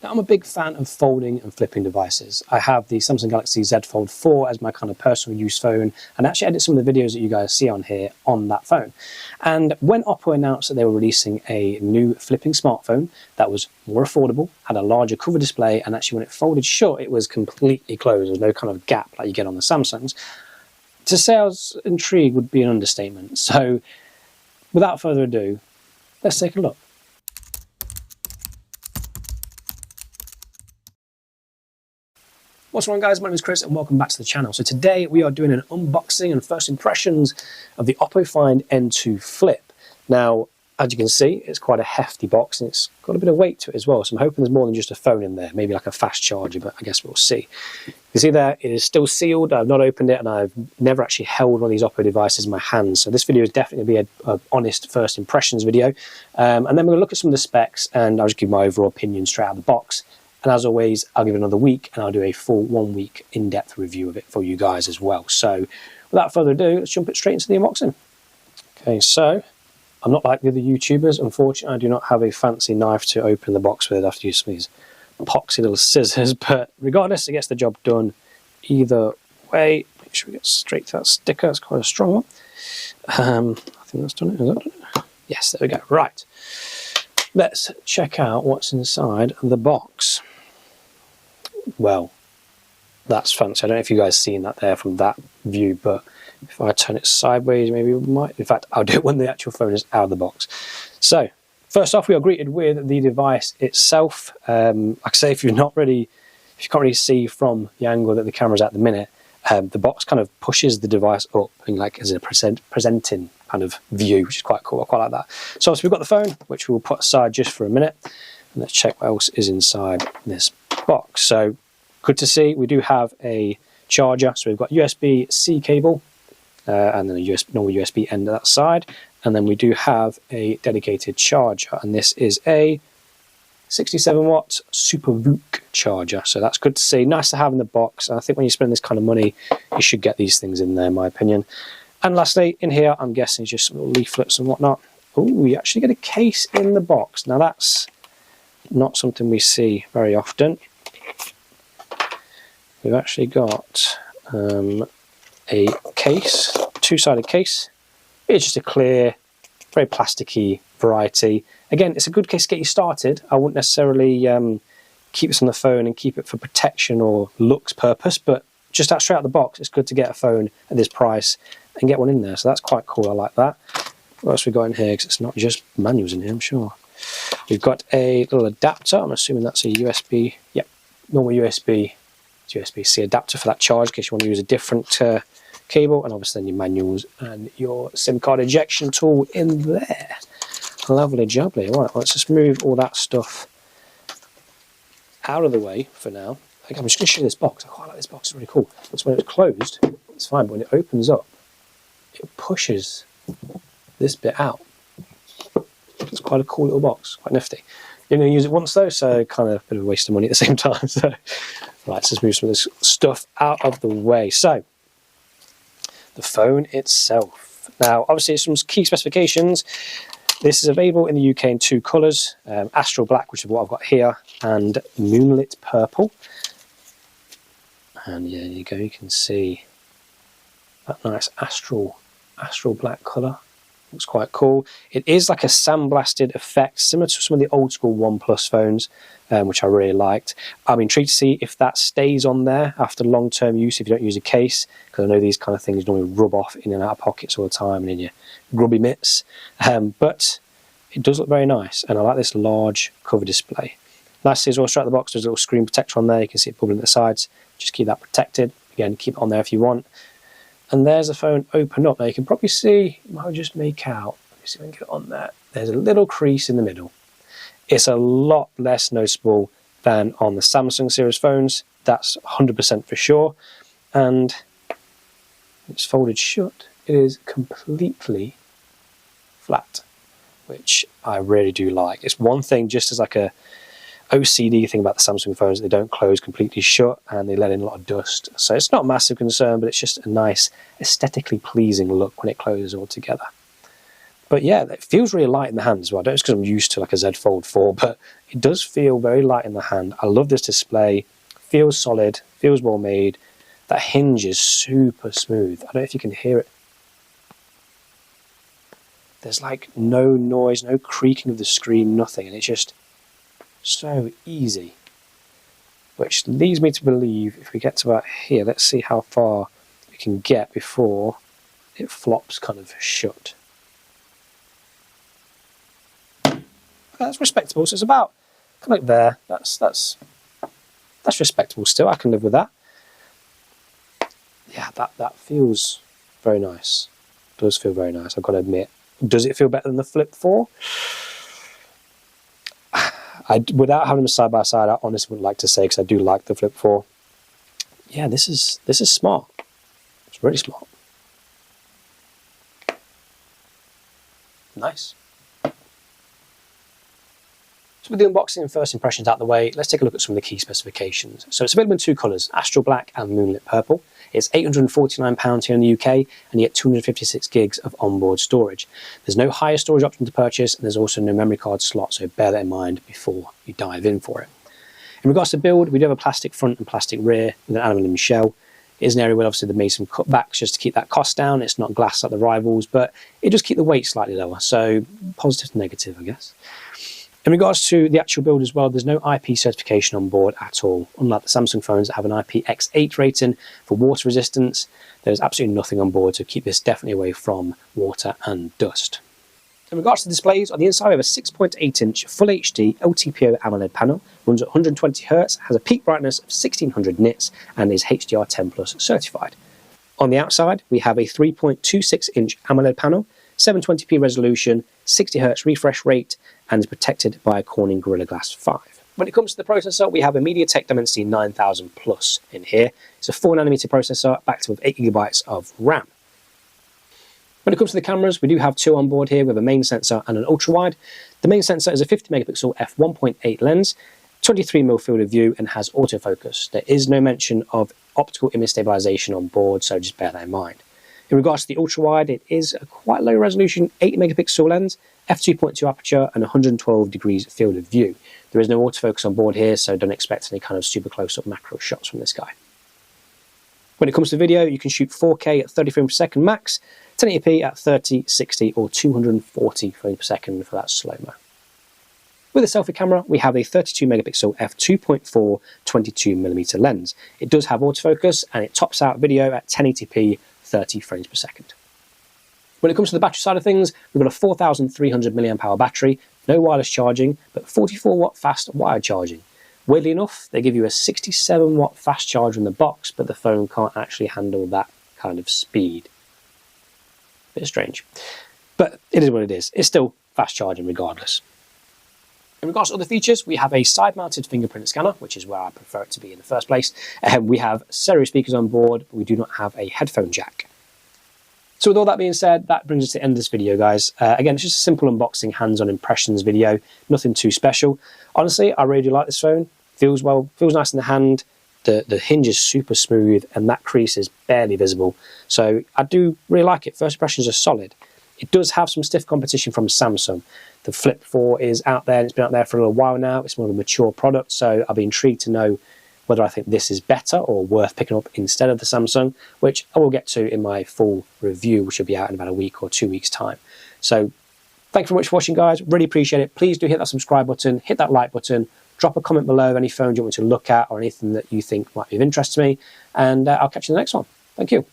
Now, I'm a big fan of folding and flipping devices. I have the Samsung Galaxy Z Fold 4 as my kind of personal use phone, and actually edit some of the videos that you guys see on here on that phone. And when Oppo announced that they were releasing a new flipping smartphone that was more affordable, had a larger cover display, and actually when it folded shut, it was completely closed. There's no kind of gap like you get on the Samsungs. To say I was intrigued would be an understatement. So without further ado, let's take a look. What's going on, guys? My name is Chris and welcome back to the channel. So today we are doing an unboxing and first impressions of the Oppo Find N2 Flip. Now, as you can see, it's quite a hefty box and it's got a bit of weight to it as well. So I'm hoping there's more than just a phone in there, maybe like a fast charger, but I guess we'll see. You see there, it is still sealed. I've not opened it and I've never actually held one of these Oppo devices in my hands. So this video is definitely going to be an honest first impressions video. And then we're going to look at some of the specs and I'll just give my overall opinion straight out of the box. And as always, I'll give it another week and I'll do a full 1 week in-depth review of it for you guys as well. So without further ado, let's jump it straight into the unboxing. Okay, so I'm not like the other YouTubers. Unfortunately, I do not have a fancy knife to open the box with. I have to use some of these epoxy little scissors, but regardless, it gets the job done either way. Make sure we get straight to that sticker. It's quite a strong one. I think that's done it. Is that done it? Yes, there we go. Right. Let's check out what's inside the box. Well, that's fancy. I don't know if you guys seen that there from that view, but if I turn it sideways, maybe we might. In fact, I'll do it when the actual phone is out of the box. So, first off, we are greeted with the device itself. Like I say, if you can't really see from the angle that the camera's at the minute, the box kind of pushes the device up and like as a presenting kind of view, which is quite cool. I quite like that. So we've got the phone, which we'll put aside just for a minute, and let's check what else is inside this box. So good to see. We do have a charger. So we've got USB-C cable and then a normal USB end at that side, and then we do have a dedicated charger, and this is a 67 watt Super VOOC charger, so that's good to see. Nice to have in the box. I think when you spend this kind of money, you should get these things in there, in my opinion. And lastly, in here, I'm guessing it's just some little leaflets and whatnot. Oh, we actually get a case in the box. Now that's not something we see very often. We've actually got a case, two-sided case. It's just a clear, very plasticky variety. Again, it's a good case to get you started. I wouldn't necessarily keep this on the phone and keep it for protection or looks purpose, but just out straight out of the box, it's good to get a phone at this price and get one in there. So that's quite cool. I like that. What else we got in here? Because it's not just manuals in here, I'm sure. We've got a little adapter. I'm assuming that's a USB. Yep, normal USB-C adapter for that charge in case you want to use a different cable, and obviously then your manuals and your SIM card ejection tool in there. Lovely jubbly. Right, let's just move all that stuff out of the way for now. I'm just going to show you this box. I quite like this box. It's really cool. So when it's closed, it's fine, but when it opens up, it pushes this bit out. It's quite a cool little box, quite nifty. You're going to use it once though, so kind of a bit of a waste of money at the same time. So, right, let's just move some of this stuff out of the way. So, the phone itself. Now, obviously, some key specifications. This is available in the UK in two colours, Astral Black, which is what I've got here, and Moonlit Purple. And yeah, there you go, you can see that nice Astral Black colour. Looks quite cool. It is like a sandblasted effect, similar to some of the old school OnePlus phones, which I really liked. I'm intrigued to see if that stays on there after long-term use if you don't use a case, because I know these kind of things normally rub off in and out of pockets all the time and in your grubby mitts. But it does look very nice, and I like this large cover display. Nice is also straight out of the box, there's a little screen protector on there. You can see it bubbling at the sides. Just keep that protected. Again, keep it on there if you want. And there's the phone open up. Now you can probably see, you might just make out, let me see if I can get it on there. There's a little crease in the middle. It's a lot less noticeable than on the Samsung series phones. That's 100% for sure. And it's folded shut. It is completely flat, which I really do like. It's one thing, just as like a OCD thing about the Samsung phones, they don't close completely shut and they let in a lot of dust. So it's not a massive concern, but it's just a nice, aesthetically pleasing look when it closes all together. But yeah, it feels really light in the hand as well. I don't know if it's because I'm used to like a Z Fold 4, but it does feel very light in the hand. I love this display. Feels solid, feels well made. That hinge is super smooth. I don't know if you can hear it. There's like no noise, no creaking of the screen, nothing. And it's just so easy. Which leads me to believe if we get to about here, let's see how far we can get before it flops kind of shut. That's respectable. So it's about kind of like there. That's respectable still. I can live with that. Yeah, that feels very nice. It does feel very nice, I've got to admit. Does it feel better than the Flip 4? Without having them side by side, I honestly wouldn't like to say, because I do like the Flip 4. Yeah, this is smart. It's really smart. Nice. So with the unboxing and first impressions out of the way, let's take a look at some of the key specifications. So it's available in two colours, Astral Black and Moonlit Purple. It's £849 here in the UK, and you get 256 gigs of onboard storage. There's no higher storage option to purchase, and there's also no memory card slot, so bear that in mind before you dive in for it. In regards to build, we do have a plastic front and plastic rear with an aluminium shell. It is an area where obviously they made some cutbacks just to keep that cost down. It's not glass like the rivals, but it does keep the weight slightly lower, so positive to negative, I guess. In regards to the actual build as well, there's no IP certification on board at all. Unlike the Samsung phones that have an IPX8 rating for water resistance, there's absolutely nothing on board to keep this definitely away from water and dust. In regards to displays, on the inside we have a 6.8-inch Full HD LTPO AMOLED panel, runs at 120Hz, has a peak brightness of 1600 nits, and is HDR10 Plus certified. On the outside, we have a 3.26-inch AMOLED panel, 720p resolution, 60Hz refresh rate, and is protected by a Corning Gorilla Glass 5. When it comes to the processor, we have a MediaTek Dimensity 9000 Plus in here. It's a 4nm processor backed with 8GB of RAM. When it comes to the cameras, we do have two on board here with a main sensor and an ultra-wide. The main sensor is a 50MP f1.8 lens, 23mm field of view, and has autofocus. There is no mention of optical image stabilization on board, so just bear that in mind. In regards to the ultra-wide, it is a quite low resolution 8MP lens, f2.2 aperture, and 112 degrees field of view. There is no autofocus on board here, so don't expect any kind of super close-up macro shots from this guy. When it comes to video, you can shoot 4K at 30 frames per second max, 1080p at 30, 60, or 240 frames per second for that slow-mo. With a selfie camera, we have a 32MP f2.4 22mm lens. It does have autofocus, and it tops out video at 1080p 30 frames per second. When it comes to the battery side of things, we've got a 4300 mAh battery, no wireless charging, but 44W fast wired charging. Weirdly enough, they give you a 67W fast charger in the box, but the phone can't actually handle that kind of speed. Bit strange. But it is what it is. It's still fast charging regardless. In regards to other features, we have a side-mounted fingerprint scanner, which is where I prefer it to be in the first place. We have stereo speakers on board, but we do not have a headphone jack. So with all that being said, that brings us to the end of this video, guys. Again, it's just a simple unboxing, hands-on impressions video, nothing too special. Honestly, I really like this phone. Feels well, feels nice in the hand. The hinge is super smooth, and that crease is barely visible. So I do really like it. First impressions are solid. It does have some stiff competition from Samsung. The Flip 4 is out there, and it's been out there for a little while now. It's more of a mature product, so I'll be intrigued to know whether I think this is better or worth picking up instead of the Samsung, which I will get to in my full review, which will be out in about a week or 2 weeks' time. So thank you very much for watching, guys. Really appreciate it. Please do hit that subscribe button, hit that like button, drop a comment below of any phones you want me to look at or anything that you think might be of interest to me, and I'll catch you in the next one. Thank you.